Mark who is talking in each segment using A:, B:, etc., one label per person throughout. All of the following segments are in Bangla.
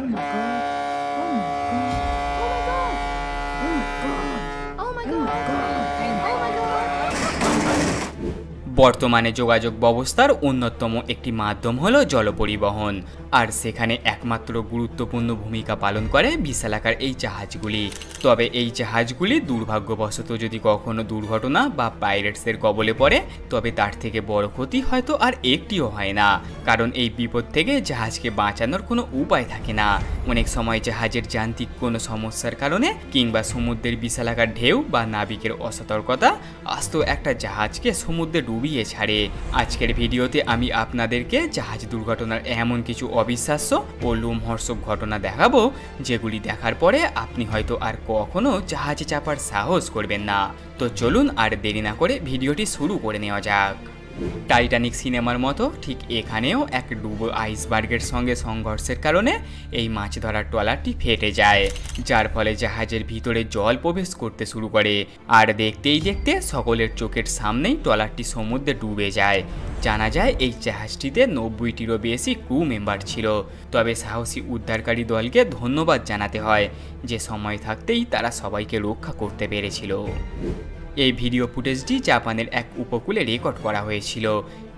A: my god. Oh my god. Oh my god. Oh my god. Oh my god. Oh my god.
B: বর্তমানে যোগাযোগ ব্যবস্থার অন্যতম একটি মাধ্যম হলো জলপরিবহন, আর সেখানে একমাত্র গুরুত্বপূর্ণ ভূমিকা পালন করে বিশালাকার এই জাহাজগুলি। তবে এই জাহাজগুলি দুর্ভাগ্যবশত যদি কখনো দুর্ঘটনা বা পাইরেটসের কবলে পড়ে, তবে তার থেকে বড় ক্ষতি হয়তো আর একটিও হয় না, কারণ এই বিপদ থেকে জাহাজকে বাঁচানোর কোনো উপায় থাকে না। অনেক সময় জাহাজের যান্ত্রিক কোনো সমস্যার কারণে কিংবা সমুদ্রের বিশালাকার ঢেউ বা নাবিকের অসতর্কতা আস্ত একটা জাহাজকে সমুদ্রে ডুবিয়ে ছাড়ে। আজকের ভিডিওতে আমি আপনাদেরকে জাহাজ দুর্ঘটনার এমন কিছু অবিশ্বাস্য ও লোমহর্ষক ঘটনা দেখাবো, যেগুলি দেখার পরে আপনি হয়তো আর কখনো জাহাজে চাপার সাহস করবেন না। তো চলুন আর দেরি না করে ভিডিওটি শুরু করে নেওয়া যাক। টাইটানিক সিনেমার মতো ঠিক এখানেও এক ডুবো আইসবার্গের সঙ্গে সংঘর্ষের কারণে এই মাছ ধরার ট্রলারটি ফেটে যায়, যার ফলে জাহাজের ভিতরে জল প্রবেশ করতে শুরু করে। আর দেখতেই দেখতে সকলের চোখের সামনেই ট্রলারটি সমুদ্রে ডুবে যায়। জানা যায় এই জাহাজটিতে 90টিরও বেশি ক্রু মেম্বার ছিল। তবে সাহসী উদ্ধারকারী দলকে ধন্যবাদ জানাতে হয় যে সময় থাকতেই তারা সবাইকে রক্ষা করতে পেরেছিল। এই ভিডিও ফুটেজটি জাপানের এক উপকূলে রেকর্ড করা হয়েছিল।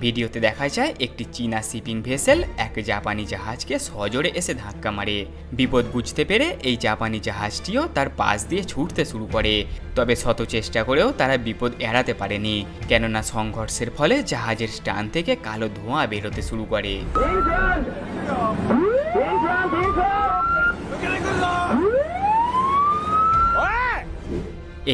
B: ভিডিওতে দেখা যায় একটি চীনা শিপিং ভেসেল এক জাপানি জাহাজকে সজোরে এসে ধাক্কা মারে। বিপদ বুঝতে পেরে এই জাপানি জাহাজটিও তার পাশ দিয়ে ছুটতে শুরু করে। তবে শত চেষ্টা করেও তারা বিপদ এড়াতে পারেনি, কেননা সংঘর্ষের ফলে জাহাজের স্টান থেকে কালো ধোঁয়া বেরোতে শুরু করে।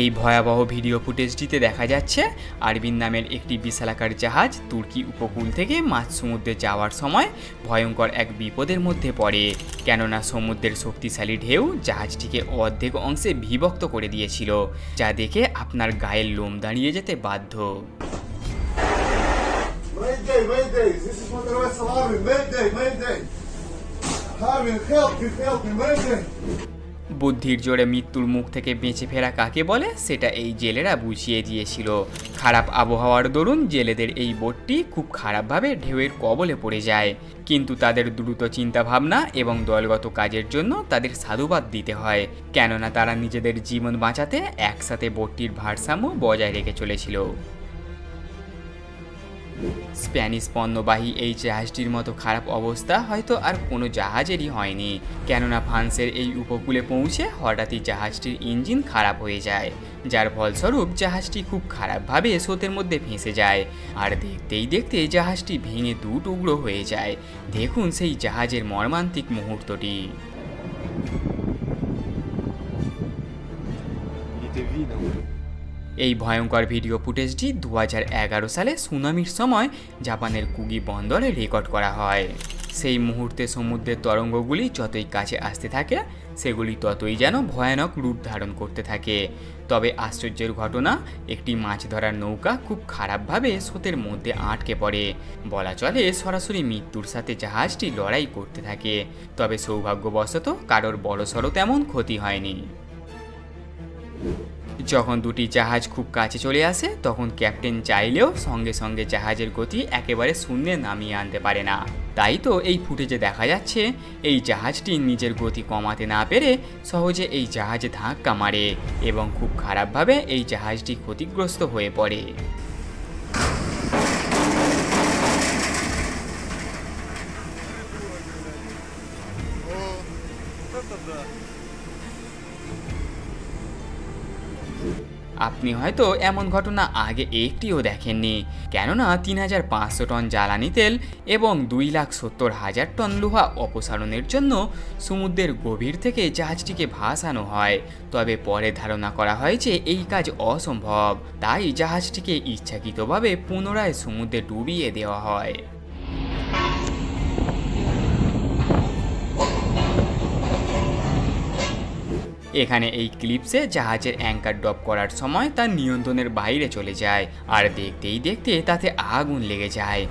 B: এই ভয়াবহ ভিডিও ফুটেজটিতে দেখা যাচ্ছে আরবিন নামের একটি বিশালাকার জাহাজ তুর্কি উপকূল থেকে মাঝ সমুদ্রে যাওয়ার সময় ভয়ঙ্কর এক বিপদের মধ্যে পড়ে, কেননা সমুদ্রের শক্তিশালী ঢেউ জাহাজটিকে অর্ধেক অংশে বিভক্ত করে দিয়েছিল, যা দেখে আপনার গায়ের লোম দাঁড়িয়ে যেতে বাধ্য। বুদ্ধির জোরে মৃত্যুর মুখ থেকে বেঁচে ফেরা কাকে বলে সেটা এই জেলেরা বুঝিয়ে দিয়েছিল। খারাপ আবহাওয়ার দরুন জেলেদের এই বোটটি খুব খারাপভাবে ঢেউয়ের কবলে পড়ে যায়, কিন্তু তাদের দ্রুত চিন্তাভাবনা এবং দলগত কাজের জন্য তাদের সাধুবাদ দিতে হয়, কেননা তারা নিজেদের জীবন বাঁচাতে একসাথে বোটটির ভারসাম্য বজায় রেখে চলেছিল। স্প্যানিশ পণ্যবাহী এই জাহাজটির মতো খারাপ অবস্থা হয়তো আর কোনো জাহাজেরই হয়নি, কেননা ফ্রান্সের এই উপকূলে পৌঁছে হঠাৎই জাহাজটির ইঞ্জিন খারাপ হয়ে যায়, যার ফলস্বরূপ জাহাজটি খুব খারাপভাবে স্রোতের মধ্যে ভেসে যায়। আর দেখতেই দেখতে জাহাজটি ভেঙে দু টুকরো হয়ে যায়। দেখুন সেই জাহাজের মর্মান্তিক মুহূর্তটি। এই ভয়ঙ্কর ভিডিও ফুটেজটি 2011 সালে সুনামির সময় জাপানের কুগি বন্দরে রেকর্ড করা হয়। সেই মুহূর্তে সমুদ্রের তরঙ্গগুলি যতই কাছে আসতে থাকে, সেগুলি ততই যেন ভয়ানক রূপ ধারণ করতে থাকে। তবে আশ্চর্যের ঘটনা, একটি মাছ ধরার নৌকা খুব খারাপভাবে স্রোতের মধ্যে আটকে পড়ে। বলা চলে সরাসরি মৃত্যুর সাথে জাহাজটি লড়াই করতে থাকে। তবে সৌভাগ্যবশত কারোর বড়সড় তেমন ক্ষতি হয়নি। যখন দুটি জাহাজ খুব কাছে চলে আসে, তখন ক্যাপ্টেন চাইলেও সঙ্গে সঙ্গে জাহাজের গতি একেবারে শূন্যে নামিয়ে আনতে পারে না। তাই তো এই ফুটেজে দেখা যাচ্ছে এই জাহাজটি নিজের গতি কমাতে না পেরে সহজে এই জাহাজে ধাক্কা মারে এবং খুব খারাপভাবে এই জাহাজটি ক্ষতিগ্রস্ত হয়ে পড়ে। আপনি হয়তো এমন ঘটনা আগে একটিও দেখেননি, কেননা 3500 টন জ্বালানি তেল এবং 2,70,000 টন লোহা অপসারণের জন্য সমুদ্রের গভীর থেকে জাহাজটিকে ভাসানো হয়। তবে পরে ধারণা করা হয় যে এই কাজ অসম্ভব, তাই জাহাজটিকে ইচ্ছাকৃতভাবে পুনরায় সমুদ্রে ডুবিয়ে দেওয়া হয়। এখানে এই ক্লিপসে জাহাজের অ্যাঙ্কার ড্রপ করার সময় তার নিয়ন্ত্রণের বাইরে চলে যায়, আর দেখতেই দেখতে তাতে আগুন লেগে যায়।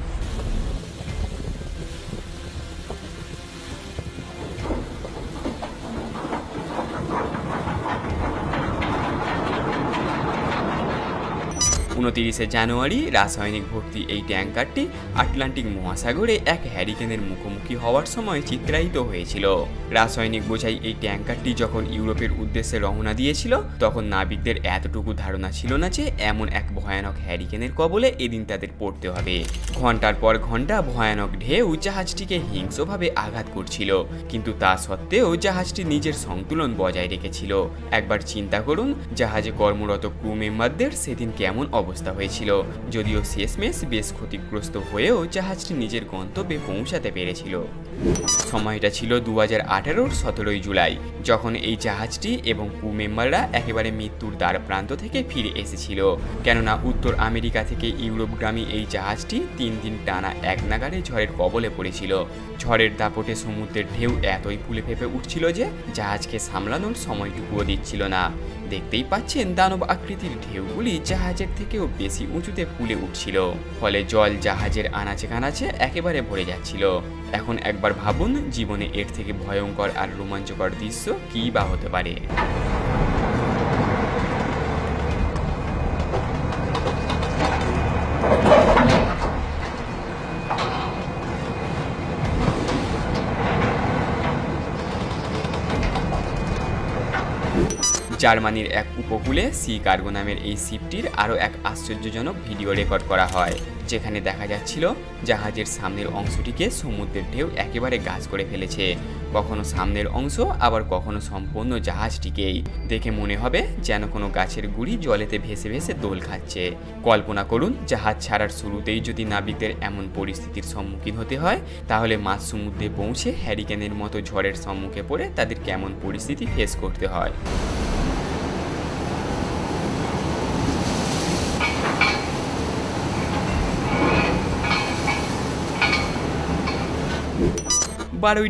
B: 29 জানুয়ারি রাসায়নিক ভর্তি এই ট্যাঙ্কারটি আটলান্টিক মহাসাগরে এক হ্যারিকেনের মুখোমুখি হওয়ার সময় চিত্রায়িত হয়েছিল। রাসায়নিক বোঝাই এই ট্যাঙ্কারটি যখন ইউরোপের উদ্দেশ্যে রওনা দিয়েছিল তখন নাবিকদের এতটুকু ধারণা ছিল না যে এমন এক ভয়ানক হ্যারিকেনের কবলে এদিন তাদের পড়তে হবে। ঘন্টার পর ঘন্টা ভয়ানক ঢেউ জাহাজটিকে হিংস্রভাবে আঘাত করছিল, কিন্তু তা সত্ত্বেও জাহাজটি নিজের সন্তুলন বজায় রেখেছিল। একবার চিন্তা করুন জাহাজে কর্মরত ক্রু মেম্বারদের সেদিন কেমন অবস্থা হয়েছিল। যদিও শেষমেশ বেশ ক্ষতিগ্রস্ত হয়েও জাহাজটি নিজের গন্তব্যে পৌঁছাতে পেরেছিল। সময়টা ছিল 2018-র 17 জুলাই, যখন এই জাহাজটি এবং ক্রু মেম্বাররা একেবারে মৃত্যুর দ্বার প্রান্ত থেকে ফিরে এসেছিল। কেননা উত্তর আমেরিকা থেকে ইউরোপগামী এই জাহাজটি 3 দিন টানা এক নাগাড়ে ঝড়ের কবলে পড়েছিল। ঝড়ের দাপটে সমুদ্রের ঢেউ এতই ফুলে ফেঁপে উঠছিল যে জাহাজকে সামলানোর সময়টুকুও দিচ্ছিল না। দেখতেই পাচ্ছেন দানব আকৃতির ঢেউগুলি জাহাজের থেকেও বেশি উঁচুতে ফুলে উঠছিল, ফলে জল জাহাজের আনাচে কানাচে একেবারে ভরে যাচ্ছিল। এখন একবার ভাবুন জীবনে এর থেকে ভয়ঙ্কর আর রোমাঞ্চকর দৃশ্য কী বা হতে পারে। জার্মানির এক উপকূলে সি কার্গো নামের এই শিপটির আরও এক আশ্চর্যজনক ভিডিও রেকর্ড করা হয়, যেখানে দেখা যাচ্ছিল জাহাজের সামনের অংশটিকে সমুদ্রের ঢেউ একেবারে গাছ করে ফেলেছে। কখনো সামনের অংশ, আবার কখনো সম্পূর্ণ জাহাজটিকেই। দেখে মনে হবে যেন কোনো গাছের গুঁড়ি জলেতে ভেসে ভেসে দোল খাচ্ছে। কল্পনা করুন জাহাজ ছাড়ার শুরুতেই যদি নাবিকদের এমন পরিস্থিতির সম্মুখীন হতে হয়, তাহলে মাঝ সমুদ্রে পৌঁছে হ্যারিকেনের মতো ঝড়ের সম্মুখে পড়ে তাদের কেমন পরিস্থিতি ফেস করতে হয়।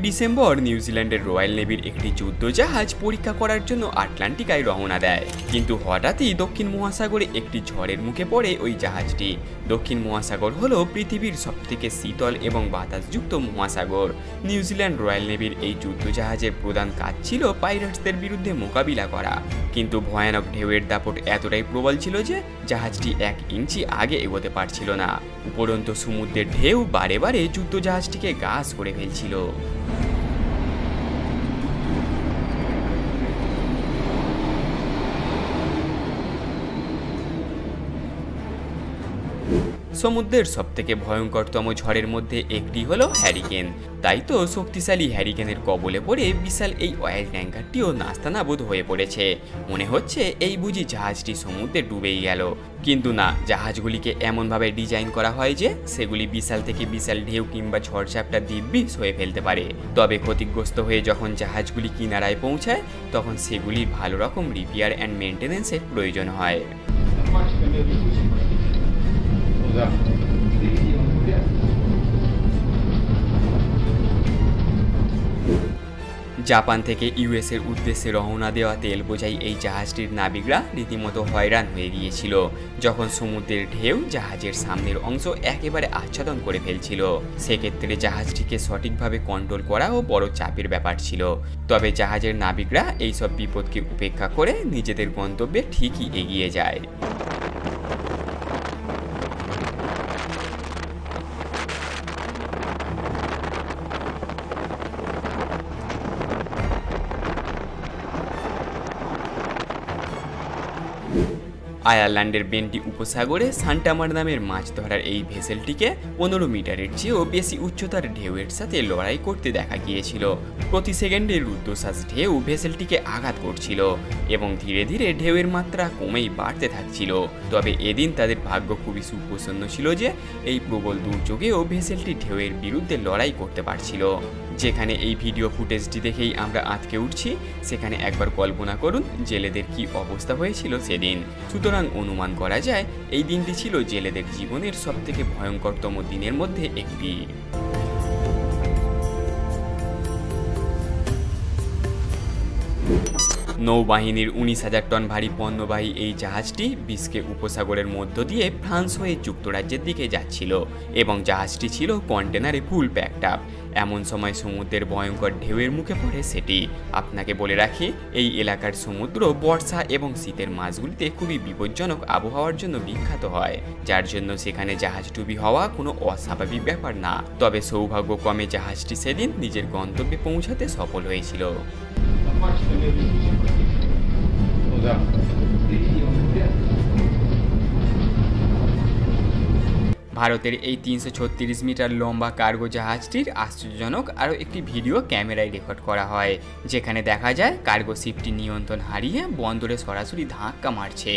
B: ডিসেম্বর নিউজিল্যান্ডের রয়্যাল নেভির একটি যুদ্ধজাহাজ পরীক্ষা করার জন্য আটলান্টিকায় রওনা দেয়, কিন্তু হঠাৎই দক্ষিণ মহাসাগরে একটি ঝড়ের মুখে পড়ে ওই জাহাজটি। দক্ষিণ মহাসাগর হলো পৃথিবীর সবথেকে শীতল এবং বাতাসযুক্ত মহাসাগর। নিউজিল্যান্ড রয়্যাল নেভির এই যুদ্ধজাহাজের প্রধান কাজ ছিল পাইরেটসদের বিরুদ্ধে মোকাবিলা করা, কিন্তু ভয়ানক ঢেউয়ের দাপট এতটাই প্রবল ছিল যে জাহাজটি 1 ইঞ্চি আগে এগোতে পারছিল না। উপরন্তু সমুদ্রের ঢেউ বারে বারে যুদ্ধজাহাজটিকে গাছ করে ফেলছিল। সমুদ্রের সবথেকে ভয়ঙ্করতম ঝড়ের মধ্যে একটি হলো হ্যারিকেন। তাই তো শক্তিশালী হ্যারিকেনের কবলে পড়ে বিশাল এই অয়েল ট্যাঙ্কারটিও নাস্তানাবুদ হয়ে পড়েছে। মনে হচ্ছে এই বুঝি জাহাজটি সমুদ্রে ডুবেই গেল। কিন্তু না, জাহাজগুলিকে এমনভাবে ডিজাইন করা হয় যে সেগুলি বিশাল থেকে বিশাল ঢেউ কিংবা ঝড়ঝাপটা দিব্যি সয়ে ফেলতে পারে। তবে ক্ষতিগ্রস্ত হয়ে যখন জাহাজগুলি কিনারায় পৌঁছায় তখন সেগুলির ভালো রকম রিপেয়ার অ্যান্ড মেনটেন্যান্সের প্রয়োজন হয়। জাপান থেকে ইউএসের উদ্দেশ্যে রওনা দেওয়া তেল বোঝাই এই জাহাজটির নাবিকরা রীতিমতো হয়রান হয়ে গিয়েছিল যখন সমুদ্রের ঢেউ জাহাজের সামনের অংশ একেবারে আচ্ছাদন করে ফেলছিল। সেক্ষেত্রে জাহাজটিকে সঠিকভাবে কন্ট্রোল করাও বড় চাপের ব্যাপার ছিল। তবে জাহাজের নাবিকরা এইসব বিপদকে উপেক্ষা করে নিজেদের গন্তব্যে ঠিকই এগিয়ে যায়। আয়ারল্যান্ডের বেন্টি উপসাগরে সান্টামার নামের মাছ ধরার এই ভেসেলটিকে 15 মিটারের চেয়েও বেশি উচ্চতার ঢেউয়ের সাথে লড়াই করতে দেখা গিয়েছিল। প্রতি সেকেন্ডে রুদ্ধশ্বাস ঢেউ ভেসেলটিকে আঘাত করছিল এবং ধীরে ধীরে ঢেউয়ের মাত্রা কমেই বাড়তে থাকছিল। তবে এদিন তাদের ভাগ্য খুবই সুপ্রসন্ন ছিল যে এই প্রবল দুর্যোগেও ভেসেলটি ঢেউয়ের বিরুদ্ধে লড়াই করতে পারছিল। যেখানে এই ভিডিও ফুটেজটি দেখেই আমরা আঁতকে উঠছি, সেখানে একবার কল্পনা করুন জেলেদের কি অবস্থা হয়েছিল সেদিন। সুতরাং অনুমান করা যায় এই দিনটি ছিল জেলেদের জীবনের সবথেকে ভয়ঙ্করতম দিনের মধ্যে একটি। নৌবাহিনীর 19,000 টন ভারী পণ্যবাহী এই জাহাজটি বিস্কে উপসাগরের মধ্য দিয়ে ফ্রান্স হয়ে যুক্তরাজ্যের দিকে যাচ্ছিল এবং জাহাজটি ছিল কন্টেনারে ফুল প্যাকড আপ। এমন সময় সমুদ্রের ভয়ঙ্কর ঢেউয়ের মুখে পড়ে সেটি। আপনাকে বলে রাখি, এই এলাকার সমুদ্র বর্ষা এবং শীতের মাসগুলিতে খুবই বিপজ্জনক আবহাওয়ার জন্য বিখ্যাত হয়, যার জন্য সেখানে জাহাজডুবি হওয়া কোনো অস্বাভাবিক ব্যাপার না। তবে সৌভাগ্যক্রমে জাহাজটি সেদিন নিজের গন্তব্যে পৌঁছাতে সফল হয়েছিল। ভারতের এই 336 মিটার লম্বা কার্গো জাহাজটির আশ্চর্যজনক আরও একটি ভিডিও ক্যামেরায় রেকর্ড করা হয়, যেখানে দেখা যায় কার্গো শিপটি নিয়ন্ত্রণ হারিয়ে বন্দরে সরাসরি ধাক্কা মারছে।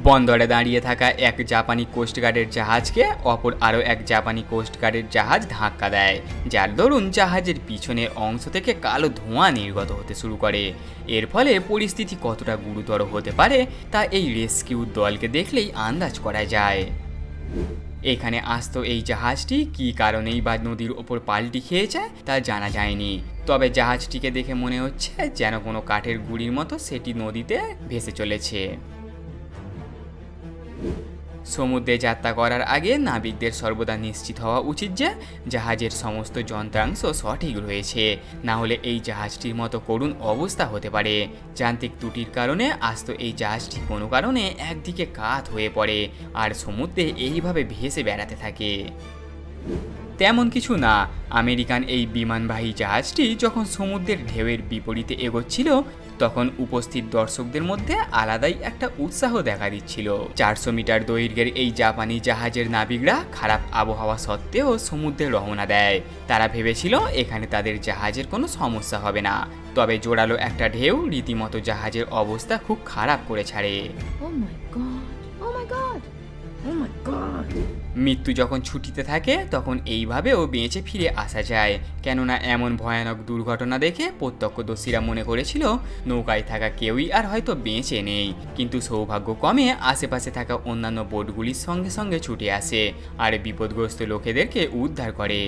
B: বন্দরে দাঁড়িয়ে থাকা এক জাপানি কোস্টগার্ডের জাহাজকে অপর আরও এক জাপানি কোস্টগার্ডের জাহাজ ধাক্কা দেয়, যার দরুন জাহাজের পিছনের অংশ থেকে কালো ধোঁয়া নির্গত হতে শুরু করে। এর ফলে পরিস্থিতি কতটা গুরুতর হতে পারে তা এই রেস্কিউ দলকে দেখলেই আন্দাজ করা যায়। এখানে আসতো এই জাহাজটি কী কারণেই বা নদীর ওপর পাল্টি খেয়েছে তা জানা যায়নি, তবে জাহাজটিকে দেখে মনে হচ্ছে যেন কোনো কাঠের গুঁড়ির মতো সেটি নদীতে ভেসে চলেছে। সমুদ্রে যাত্রা করার আগে নাবিকদের সর্বদা নিশ্চিত হওয়া উচিত যে জাহাজের সমস্ত যন্ত্রাংশ সঠিক রয়েছে, না হলে এই জাহাজটির মতো করুণ অবস্থা হতে পারে। যান্ত্রিক ত্রুটির কারণে আস্ত এই জাহাজটি কোনো কারণে একদিকে কাত হয়ে পড়ে আর সমুদ্রে এইভাবে ভেসে বেড়াতে থাকে। তেমন কিছু না, আমেরিকান এই বিমানবাহী জাহাজটি যখন সমুদ্রের ঢেউয়ের বিপরীতে এগোচ্ছিল তখন উপস্থিত দর্শকদের মধ্যে আলাদাই একটা উৎসাহ দেখা দিচ্ছিল। 400 মিটার দৈর্ঘ্যের এই জাপানি জাহাজের নাবিকরা খারাপ আবহাওয়া সত্ত্বেও সমুদ্রে রওনা দেয়। তারা ভেবেছিল এখানে তাদের জাহাজের কোনো সমস্যা হবে না, তবে জোরালো একটা ঢেউ রীতিমতো জাহাজের অবস্থা খুব খারাপ করে ছাড়ে।
A: Oh my god. Oh my god. Oh my god.
B: মৃত্যু যখন ছুটিতে থাকে তখন এইভাবেও বেঁচে ফিরে আসা যায়, কেননা এমন ভয়ানক দুর্ঘটনা দেখে প্রত্যক্ষদর্শীরা মনে করেছিল নৌকায় থাকা কেউই আর হয়তো বেঁচে নেই। কিন্তু সৌভাগ্যক্রমে আশেপাশে থাকা অন্যান্য বোটগুলির সঙ্গে সঙ্গে ছুটে আসে আর বিপদগ্রস্ত লোকেদেরকে উদ্ধার করে।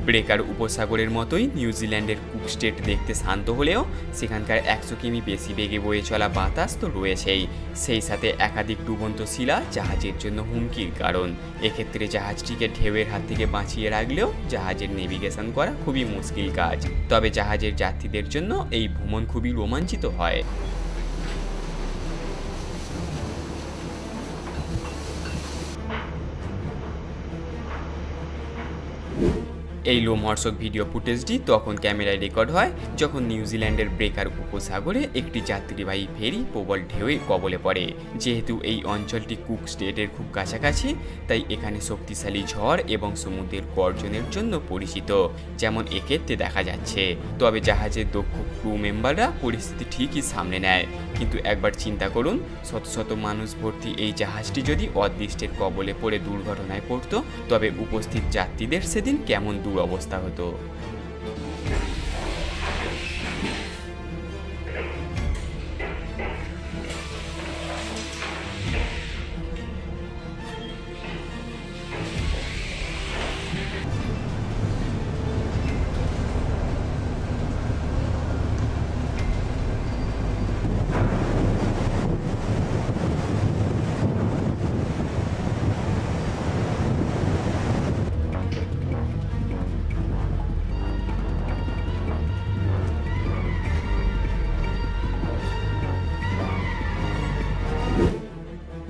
B: ব্রেকার উপসাগরের মতোই নিউজিল্যান্ডের কুক স্টেট দেখতে শান্ত হলেও সেখানকার 100 কিমি বেশি বেগে বয়ে চলা বাতাস তো রয়েছেই, সেই সাথে একাধিক ডুবন্ত শিলা জাহাজের জন্য হুমকির কারণ। এক্ষেত্রে জাহাজটিকে ঢেউয়ের হাত থেকে বাঁচিয়ে রাখলেও জাহাজের নেভিগেশন করা খুবই মুশকিল কাজ, তবে জাহাজের যাত্রীদের জন্য এই ভ্রমণ খুবই রোমাঞ্চিত হয়। এই লোমহর্ষক ভিডিও ফুটেজটি তখন ক্যামেরায় রেকর্ড হয় যখন নিউজিল্যান্ডের ব্রেকার উপসাগরে একটি যাত্রীবাহী ফেরি প্রবল ঢেউয়ের কবলে পড়ে। যেহেতু এই অঞ্চলটি কুক স্টেটের খুব কাছাকাছি, তাই এখানে শক্তিশালী ঝড় এবং সমুদ্রের গর্জনের জন্য পরিচিত, যেমন এক্ষেত্রে দেখা যাচ্ছে। তবে জাহাজের দক্ষ ক্রু মেম্বাররা পরিস্থিতি ঠিকই সামলে নেয়। কিন্তু একবার চিন্তা করুন, শত শত মানুষ ভর্তি এই জাহাজটি যদি অদৃষ্টের কবলে পড়ে দুর্ঘটনায় পড়তো, তবে উপস্থিত যাত্রীদের সেদিন কেমন অবস্থা হতো।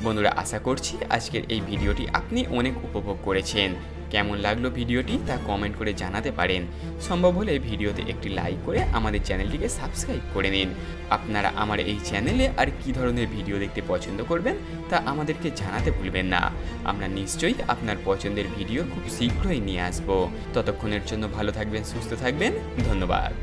B: বন্ধুরা, আশা করছি আজকের এই ভিডিওটি আপনি অনেক উপভোগ করেছেন। কেমন লাগলো ভিডিওটি তা কমেন্ট করে জানাতে পারেন। সম্ভব হলে ভিডিওতে একটি লাইক করে আমাদের চ্যানেলটিকে সাবস্ক্রাইব করে নিন। আপনারা আমার এই চ্যানেলে আর কি ধরনের ভিডিও দেখতে পছন্দ করবেন তা আমাদেরকে জানাতে ভুলবেন না। আমরা নিশ্চয়ই আপনার পছন্দের ভিডিও খুব শীঘ্রই নিয়ে আসব। ততক্ষণের জন্য ভালো থাকবেন, সুস্থ থাকবেন। ধন্যবাদ।